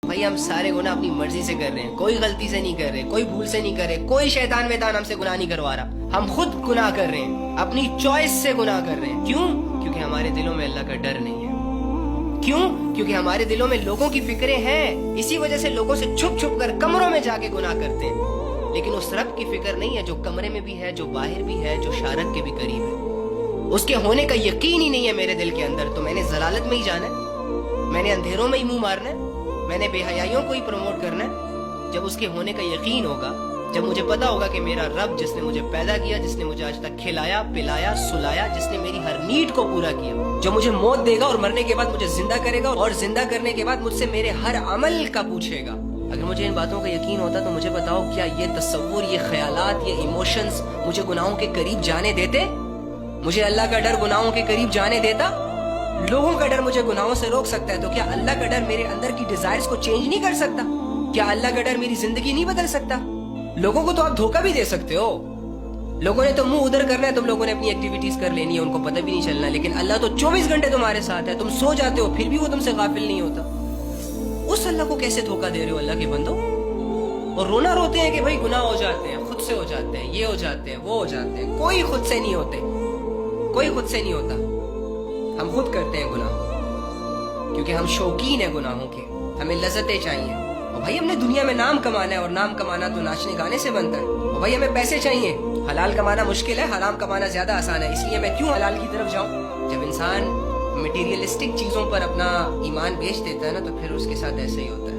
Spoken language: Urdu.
بھائی ہم سارے گناہ اپنی مرضی سے کر رہے ہیں, کوئی غلطی سے نہیں کر رہے, کوئی بھول سے نہیں کر رہے, کوئی شیطان ویطان ہم سے گناہ نہیں کروا رہا. ہم خود گناہ کر رہے ہیں, اپنی چوائس سے گناہ کر رہے ہیں. کیوں؟ کیونکہ ہمارے دلوں میں اللہ کا ڈر نہیں ہے. کیوں؟ کیونکہ ہمارے دلوں میں لوگوں کی فکریں ہیں, اسی وجہ سے لوگوں سے چھپ چھپ کر کمروں میں جا کے گناہ کرتے ہیں. لیکن اس رب کی فکر نہیں ہے جو کمرے میں بھی ہے, جو باہر بھی ہے, جو شارک کے بھی قریب ہے. اس کے ہونے کا یقین ہی نہیں ہے میرے دل کے اندر, تو میں نے ضلالت میں ہی جانا ہے, میں نے اندھیروں میں ہی منہ مارنا ہے, میں نے بے حیائیوں کو ہی پروموٹ کرنا ہے. جب اس کے ہونے کا یقین ہوگا, جب مجھے پتا ہوگا کہ میرا رب جس نے مجھے پیدا کیا, جس نے مجھے آج تک کھلایا پلایا سلایا, جس نے میری ہر نیڈ کو پورا کیا, جو مجھے موت دے گا اور مرنے کے بعد مجھے زندہ کرے گا, اور زندہ کرنے کے بعد مجھ سے میرے ہر عمل کا پوچھے گا. اگر مجھے ان باتوں کا یقین ہوتا تو مجھے بتاؤ, کیا یہ تصور, یہ خیالات, یہ ایموشنز مجھے گناہوں کے قریب جانے دیتے؟ مجھے اللہ کا ڈر گناہوں کے قریب جانے دیتا؟ لوگوں کا ڈر مجھے گناہوں سے روک سکتا ہے, تو کیا اللہ کا ڈر میرے اندر کی ڈیزائرز کو چینج نہیں کر سکتا؟ کیا اللہ کا ڈر میری زندگی نہیں بدل سکتا؟ لوگوں کو تو آپ دھوکہ بھی دے سکتے ہو, لوگوں نے تو منہ ادھر کرنا ہے, تم لوگوں نے اپنی ایکٹیویٹیز کر لینی ہے, ان کو پتہ بھی نہیں چلنا, لیکن اللہ تو 24 گھنٹے تمہارے ساتھ ہے. تم سو جاتے ہو پھر بھی وہ تم سے غافل نہیں ہوتا. اس اللہ کو کیسے دھوکہ دے رہے ہو اللہ کے بندو؟ اور رونا روتے ہیں کہ بھائی گناہ ہو جاتے ہیں, خود سے ہو جاتے ہیں, یہ ہو جاتے ہیں, وہ ہو جاتے ہیں. کوئی خود سے نہیں ہوتے, کوئی خود سے نہیں ہوتا. ہم خود کرتے ہیں گناہ, کیونکہ ہم شوقین ہیں گناہوں کے, ہمیں لذتیں چاہیے. اور بھائی ہم نے دنیا میں نام کمانا ہے, اور نام کمانا تو ناچنے گانے سے بنتا ہے. اور بھائی ہمیں پیسے چاہیے, حلال کمانا مشکل ہے, حرام کمانا زیادہ آسان ہے, اس لیے میں کیوں حلال کی طرف جاؤں؟ جب انسان مٹیریلسٹک چیزوں پر اپنا ایمان بیچ دیتا ہے نا, تو پھر اس کے ساتھ ایسے ہی ہوتا ہے.